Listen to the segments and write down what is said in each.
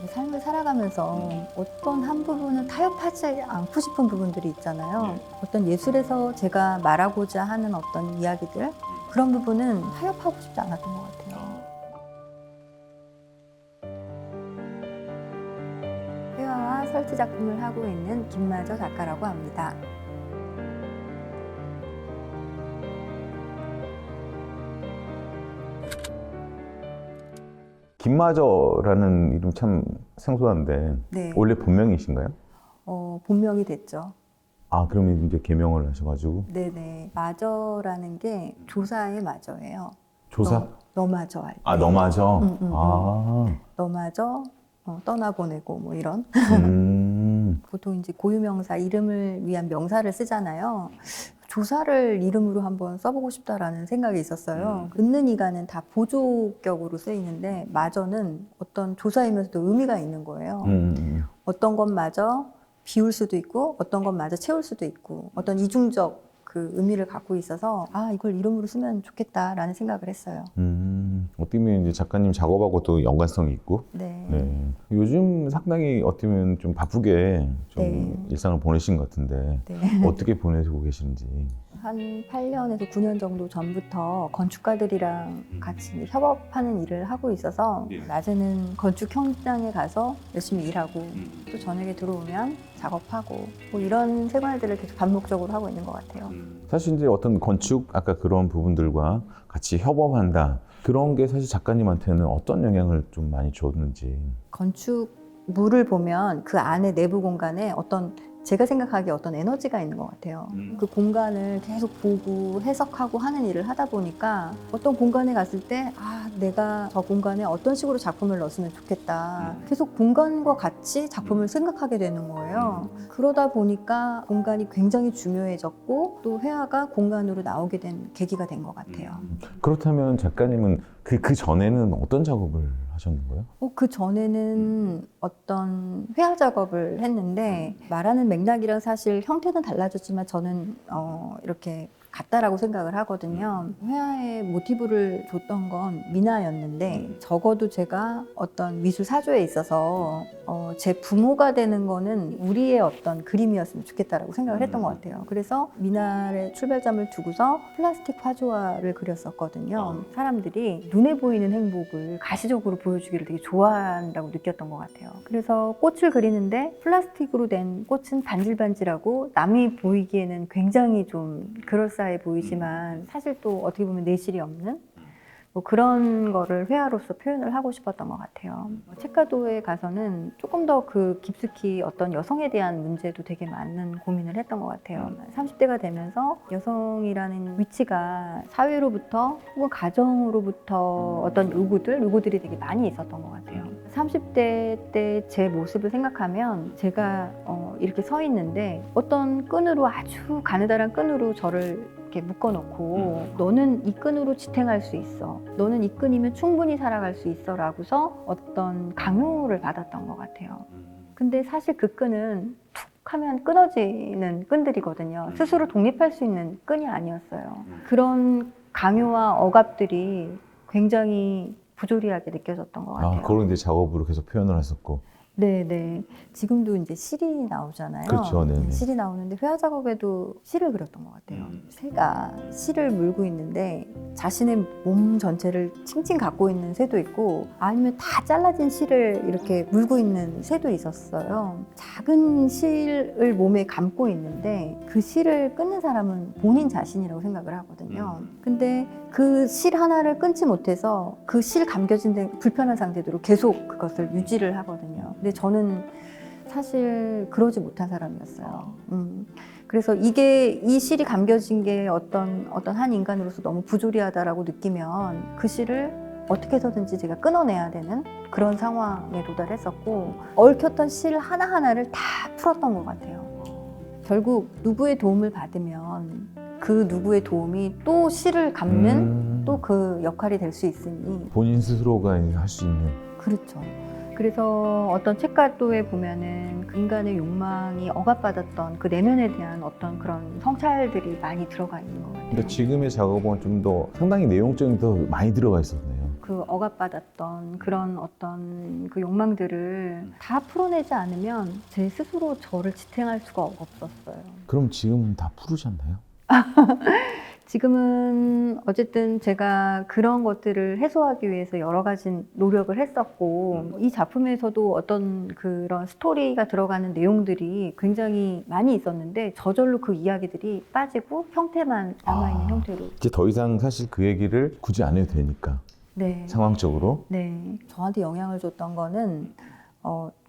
삶을 살아가면서 어떤 한 부분은 타협하지 않고 싶은 부분들이 있잖아요. 어떤 예술에서 제가 말하고자 하는 어떤 이야기들, 그런 부분은 타협하고 싶지 않았던 것 같아요. 회화와 설치 작품을 하고 있는 김마저 작가라고 합니다. 김마저라는 이름 참 생소한데 네. 원래 본명이신가요? 본명이 됐죠. 아, 그러면 이제 개명을 하셔가지고 네네. 마저라는 게 조사의 마저예요. 조사? 너 마저 할 때. 아, 너마저? 아, 너 마저 떠나보내고 뭐 이런. 보통 이제 고유명사 이름을 위한 명사를 쓰잖아요. 조사를 이름으로 한번 써보고 싶다라는 생각이 있었어요. 있는 이가는 다 보조격으로 쓰이는데 마저는 어떤 조사이면서도 의미가 있는 거예요. 어떤 것마저 비울 수도 있고 어떤 것마저 채울 수도 있고 어떤 이중적 그 의미를 갖고 있어서 아 이걸 이름으로 쓰면 좋겠다라는 생각을 했어요. 어떻게 보면 이제 작가님 작업하고도 연관성이 있고 네. 네. 요즘 상당히 어떻게 보면 좀 바쁘게 좀 네. 일상을 보내신 것 같은데 네. 어떻게 보내고 계시는지. 한 8년에서 9년 정도 전부터 건축가들이랑 같이 이제 협업하는 일을 하고 있어서 낮에는 건축 현장에 가서 열심히 일하고 또 저녁에 들어오면 작업하고 뭐 이런 생활들을 계속 반복적으로 하고 있는 것 같아요. 사실 이제 어떤 건축 아까 그런 부분들과 같이 협업한다 그런 게 사실 작가님한테는 어떤 영향을 좀 많이 줬는지. 건축물을 보면 그 안에 내부 공간에 어떤 제가 생각하기에 어떤 에너지가 있는 것 같아요. 그 공간을 계속 보고 해석하고 하는 일을 하다 보니까 어떤 공간에 갔을 때 아, 내가 저 공간에 어떤 식으로 작품을 넣었으면 좋겠다. 계속 공간과 같이 작품을 생각하게 되는 거예요. 그러다 보니까 공간이 굉장히 중요해졌고 또 회화가 공간으로 나오게 된 계기가 된 것 같아요. 그렇다면 작가님은 그 전에는 어떤 작업을 하셨는 거예요? 그 전에는 어떤 회화 작업을 했는데 말하는 맥락이랑 사실 형태는 달라졌지만 저는 이렇게 같다라고 생각을 하거든요. 회화의 모티브를 줬던 건 미나였는데 적어도 제가 어떤 미술 사조에 있어서 제 부모가 되는 거는 우리의 어떤 그림이었으면 좋겠다라고 생각을 했던 것 같아요. 그래서 미나의 출발점을 두고서 플라스틱 화조화를 그렸었거든요. 사람들이 눈에 보이는 행복을 가시적으로 보여주기를 되게 좋아한다고 느꼈던 것 같아요. 그래서 꽃을 그리는데 플라스틱으로 된 꽃은 반질반질하고 남이 보이기에는 굉장히 좀 그럴싸해 보이지만 사실 또 어떻게 보면 내실이 없는 뭐 그런 거를 회화로서 표현을 하고 싶었던 것 같아요. 책가도에 가서는 조금 더 그 깊숙이 어떤 여성에 대한 문제도 되게 많은 고민을 했던 것 같아요. 30대가 되면서 여성이라는 위치가 사회로부터 혹은 가정으로부터 어떤 요구들이 되게 많이 있었던 것 같아요. 30대 때 제 모습을 생각하면 제가 이렇게 서 있는데 어떤 끈으로 아주 가느다란 끈으로 저를 이렇게 묶어놓고 너는 이 끈으로 지탱할 수 있어. 너는 이 끈이면 충분히 살아갈 수 있어 라고서 어떤 강요를 받았던 것 같아요. 근데 사실 그 끈은 툭 하면 끊어지는 끈들이거든요. 스스로 독립할 수 있는 끈이 아니었어요. 그런 강요와 억압들이 굉장히 부조리하게 느껴졌던 것 같아요. 그걸 이제 작업으로 계속 표현을 했었고. 네네. 지금도 이제 실이 나오잖아요. 그렇죠, 네네. 실이 나오는데 회화 작업에도 실을 그렸던 것 같아요. 새가 실을 물고 있는데 자신의 몸 전체를 칭칭 갖고 있는 새도 있고 아니면 다 잘라진 실을 이렇게 물고 있는 새도 있었어요. 작은 실을 몸에 감고 있는데 그 실을 끊는 사람은 본인 자신이라고 생각을 하거든요. 근데 그 실 하나를 끊지 못해서 그 실 감겨진 불편한 상태대로 계속 그것을 유지를 하거든요. 근데 저는 사실 그러지 못한 사람이었어요. 그래서 이 실이 감겨진 게 어떤 한 인간으로서 너무 부조리하다라고 느끼면 그 실을 어떻게 해서든지 제가 끊어내야 되는 그런 상황에 도달했었고 얽혔던 실 하나하나를 다 풀었던 것 같아요. 결국 누구의 도움을 받으면 그 누구의 도움이 또 실을 감는 또 그 역할이 될 수 있으니 본인 스스로가 할 수 있는. 그렇죠. 그래서 어떤 책가도에 보면은 인간의 욕망이 억압받았던 그 내면에 대한 어떤 그런 성찰들이 많이 들어가 있는 것 같아요. 근데 지금의 작업은 좀 더 상당히 내용적인 더 많이 들어가 있었네요. 그 억압받았던 그런 어떤 그 욕망들을 다 풀어내지 않으면 제 스스로 저를 지탱할 수가 없었어요. 그럼 지금은 다 풀으셨나요? 지금은 어쨌든 제가 그런 것들을 해소하기 위해서 여러 가지 노력을 했었고 이 작품에서도 어떤 그런 스토리가 들어가는 내용들이 굉장히 많이 있었는데 저절로 그 이야기들이 빠지고 형태만 남아있는 형태로. 이제 더 이상 사실 그 얘기를 굳이 안 해도 되니까 네. 상황적으로. 네. 저한테 영향을 줬던 거는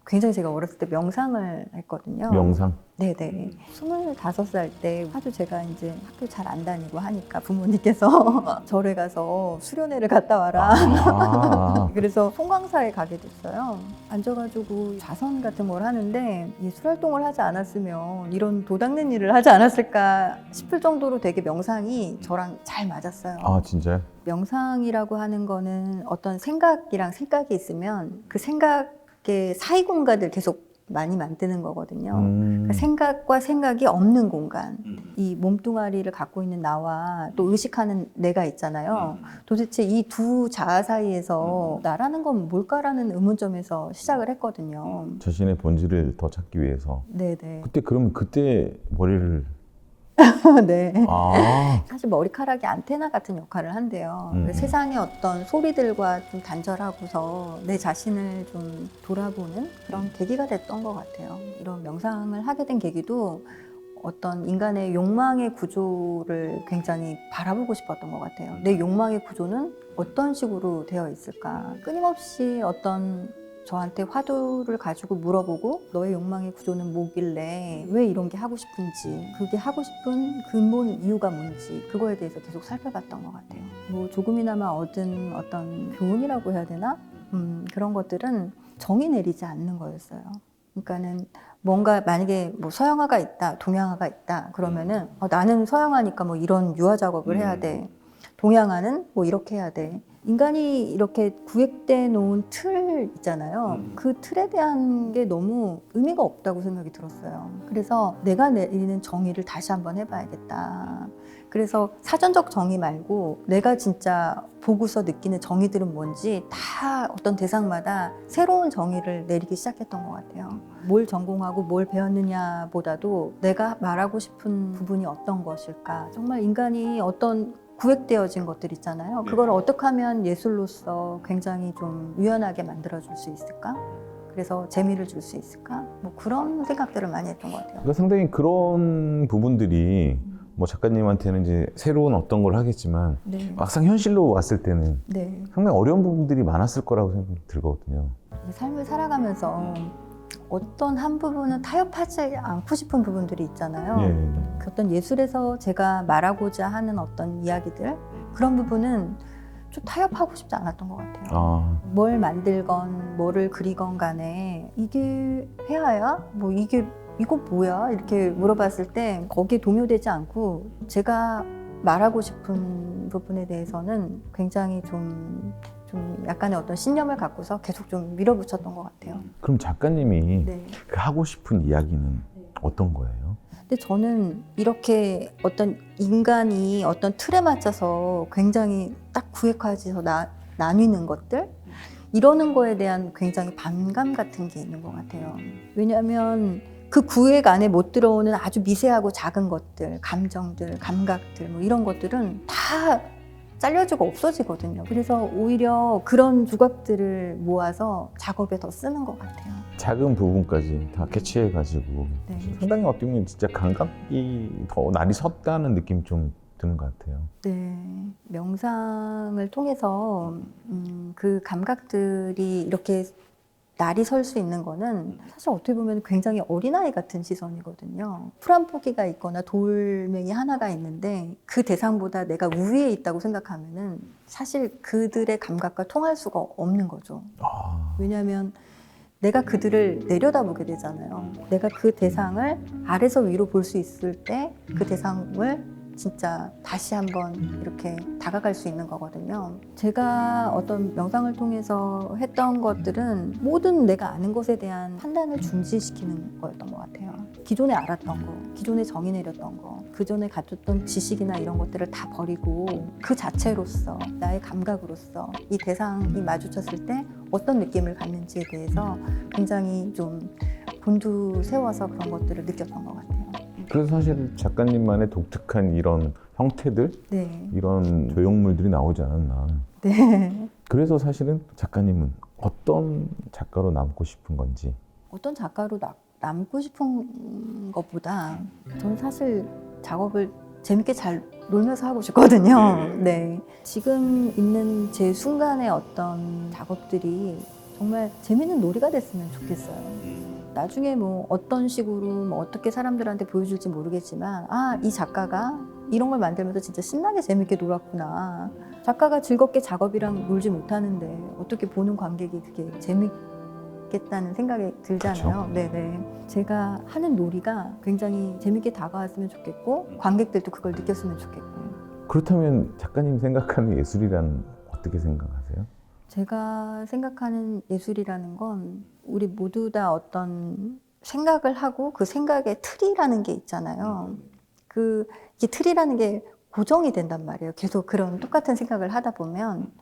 굉장히 제가 어렸을 때 명상을 했거든요. 명상. 네네. 25살 때 하도 제가 이제 학교 잘 안 다니고 하니까 부모님께서 절에 가서 수련회를 갔다 와라. 아, 그래서 송광사에 가게 됐어요. 앉아가지고 자선 같은 걸 하는데 예술활동을 하지 않았으면 이런 도닦는 일을 하지 않았을까 싶을 정도로 되게 명상이 저랑 잘 맞았어요. 아 진짜요? 명상이라고 하는 거는 어떤 생각이랑 생각이 있으면 그 생각의 사이 공간을 계속 많이 만드는 거거든요. 그러니까 생각과 생각이 없는 공간, 이 몸뚱아리를 갖고 있는 나와 또 의식하는 내가 있잖아요. 도대체 이 두 자아 사이에서 나라는 건 뭘까라는 의문점에서 시작을 했거든요. 자신의 본질을 더 찾기 위해서. 네네. 그때 머리를 네. 아, 사실 머리카락이 안테나 같은 역할을 한대요. 그래서 세상의 어떤 소리들과 좀 단절하고서 내 자신을 좀 돌아보는 그런 계기가 됐던 것 같아요. 이런 명상을 하게 된 계기도 어떤 인간의 욕망의 구조를 굉장히 바라보고 싶었던 것 같아요. 내 욕망의 구조는 어떤 식으로 되어 있을까? 끊임없이 어떤 저한테 화두를 가지고 물어보고 너의 욕망의 구조는 뭐길래 왜 이런 게 하고 싶은지 그게 하고 싶은 근본 이유가 뭔지 그거에 대해서 계속 살펴봤던 것 같아요. 뭐 조금이나마 얻은 어떤 교훈이라고 해야 되나? 그런 것들은 정의 내리지 않는 거였어요. 그러니까는 뭔가 만약에 뭐 서양화가 있다, 동양화가 있다 그러면은 나는 서양화니까 뭐 이런 유화 작업을 해야 돼. 동양화는 뭐 이렇게 해야 돼. 인간이 이렇게 구획돼 놓은 틀 있잖아요. 그 틀에 대한 게 너무 의미가 없다고 생각이 들었어요. 그래서 내가 내리는 정의를 다시 한번 해봐야겠다. 그래서 사전적 정의 말고 내가 진짜 보고서 느끼는 정의들은 뭔지 다 어떤 대상마다 새로운 정의를 내리기 시작했던 것 같아요. 뭘 전공하고 뭘 배웠느냐보다도 내가 말하고 싶은 부분이 어떤 것일까. 정말 인간이 어떤 구획되어진 것들 있잖아요. 그걸 어떻게 하면 예술로서 굉장히 좀 유연하게 만들어줄 수 있을까? 그래서 재미를 줄 수 있을까? 뭐 그런 생각들을 많이 했던 것 같아요. 그러니까 상당히 그런 부분들이 뭐 작가님한테는 이제 새로운 어떤 걸 하겠지만 네. 막상 현실로 왔을 때는 네. 상당히 어려운 부분들이 많았을 거라고 생각이 들거든요. 삶을 살아가면서 어떤 한 부분은 타협하지 않고 싶은 부분들이 있잖아요. 예. 그 어떤 예술에서 제가 말하고자 하는 어떤 이야기들 그런 부분은 좀 타협하고 싶지 않았던 것 같아요. 아, 뭘 만들건 뭐를 그리건 간에 이게 회화야? 뭐 이거 뭐야? 이렇게 물어봤을 때 거기에 동요되지 않고 제가 말하고 싶은 부분에 대해서는 굉장히 좀 약간의 어떤 신념을 갖고서 계속 좀 밀어붙였던 것 같아요. 그럼 작가님이 네. 그 하고 싶은 이야기는 어떤 거예요? 근데 저는 이렇게 어떤 인간이 어떤 틀에 맞춰서 굉장히 딱 구획화해서 나뉘는 것들 이러는 거에 대한 굉장히 반감 같은 게 있는 것 같아요. 왜냐하면 그 구획 안에 못 들어오는 아주 미세하고 작은 것들, 감정들, 감각들 뭐 이런 것들은 다 잘려지고 없어지거든요. 그래서 오히려 그런 조각들을 모아서 작업에 더 쓰는 것 같아요. 작은 부분까지 다 캐치해가지고 네. 상당히 어떻게 보면 진짜 감각이 더 날이 섰다는 느낌이 좀 드는 것 같아요. 네, 명상을 통해서 그 감각들이 이렇게 날이 설 수 있는 거는 사실 어떻게 보면 굉장히 어린아이 같은 시선이거든요. 풀 한 포기가 있거나 돌멩이 하나가 있는데 그 대상보다 내가 우위에 있다고 생각하면은 사실 그들의 감각과 통할 수가 없는 거죠. 아, 왜냐하면 내가 그들을 내려다보게 되잖아요. 내가 그 대상을 아래서 위로 볼 수 있을 때 그 대상을 진짜 다시 한번 이렇게 다가갈 수 있는 거거든요. 제가 어떤 명상을 통해서 했던 것들은 모든 내가 아는 것에 대한 판단을 중지시키는 거였던 것 같아요. 기존에 알았던 거, 기존에 정의 내렸던 거, 그전에 가졌던 지식이나 이런 것들을 다 버리고 그 자체로서 나의 감각으로서 이 대상이 마주쳤을 때 어떤 느낌을 갖는지에 대해서 굉장히 좀 곤두세워서 그런 것들을 느꼈던 것 같아요. 그래서 사실 작가님만의 독특한 이런 형태들, 네. 이런 조형물들이 나오지 않았나. 네. 그래서 사실은 작가님은 어떤 작가로 남고 싶은 건지. 어떤 작가로 남고 싶은 것보다 저는 사실 작업을 재밌게 잘 놀면서 하고 싶거든요. 네. 지금 있는 제 순간의 어떤 작업들이 정말 재밌는 놀이가 됐으면 좋겠어요. 나중에 뭐 어떤 식으로 뭐 어떻게 사람들한테 보여줄지 모르겠지만 이 작가가 이런 걸 만들면서 진짜 신나게 재밌게 놀았구나. 작가가 즐겁게 작업이랑 놀지 못하는데 어떻게 보는 관객이 그게 재밌겠다는 생각이 들잖아요. 네네. 제가 하는 놀이가 굉장히 재밌게 다가왔으면 좋겠고 관객들도 그걸 느꼈으면 좋겠고. 그렇다면 작가님 생각하는 예술이란 어떻게 생각하세요? 제가 생각하는 예술이라는 건 우리 모두 다 어떤 생각을 하고 그 생각의 틀이라는 게 있잖아요. 이게 틀이라는 게 고정이 된단 말이에요. 계속 그런 똑같은 생각을 하다 보면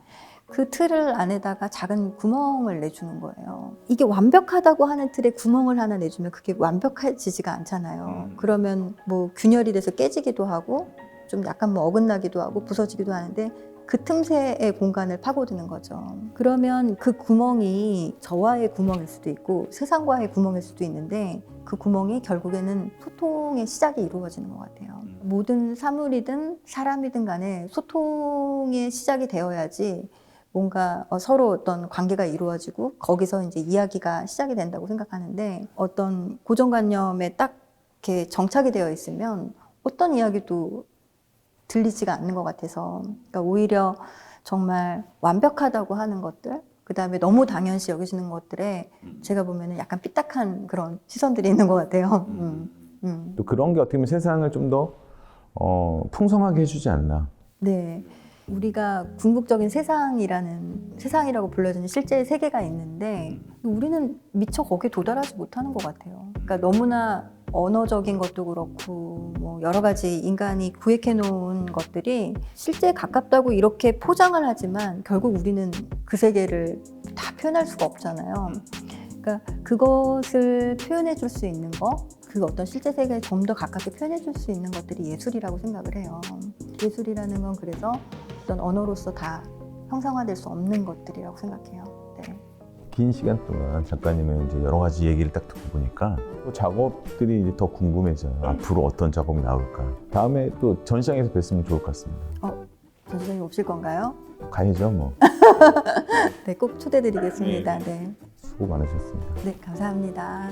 그 틀을 안에다가 작은 구멍을 내주는 거예요. 이게 완벽하다고 하는 틀에 구멍을 하나 내주면 그게 완벽해지지가 않잖아요. 그러면 뭐 균열이 돼서 깨지기도 하고 좀 약간 뭐 어긋나기도 하고 부서지기도 하는데 그 틈새의 공간을 파고드는 거죠. 그러면 그 구멍이 저와의 구멍일 수도 있고 세상과의 구멍일 수도 있는데 그 구멍이 결국에는 소통의 시작이 이루어지는 것 같아요. 모든 사물이든 사람이든 간에 소통의 시작이 되어야지 뭔가 서로 어떤 관계가 이루어지고 거기서 이제 이야기가 시작이 된다고 생각하는데 어떤 고정관념에 딱 이렇게 정착이 되어 있으면 어떤 이야기도 들리지가 않는 것 같아서 그러니까 오히려 정말 완벽하다고 하는 것들 그 다음에 너무 당연시 여기시는 것들에 제가 보면은 약간 삐딱한 그런 시선들이 있는 것 같아요. 또 그런 게 어떻게 보면 세상을 좀 더 풍성하게 해주지 않나. 네. 우리가 궁극적인 세상이라고 불려지는 실제의 세계가 있는데 우리는 미처 거기에 도달하지 못하는 것 같아요. 그러니까 너무나 언어적인 것도 그렇고 뭐 여러 가지 인간이 구획해 놓은 것들이 실제에 가깝다고 이렇게 포장을 하지만 결국 우리는 그 세계를 다 표현할 수가 없잖아요. 그러니까 그것을 표현해 줄 수 있는 거, 그 어떤 실제 세계에 좀 더 가깝게 표현해 줄 수 있는 것들이 예술이라고 생각을 해요. 예술이라는 건 그래서 어떤 언어로서 다 형상화될 수 없는 것들이라고 생각해요. 네. 긴 시간 동안 작가님의 이제 여러 가지 얘기를 딱 듣고 보니까 또 작업들이 이제 더 궁금해져요. 앞으로 어떤 작업이 나올까. 다음에 또 전시장에서 뵀으면 좋을 것 같습니다. 전시장님 오실 건가요? 가야죠, 뭐. 네, 꼭 초대드리겠습니다. 네. 수고 많으셨습니다. 네, 감사합니다.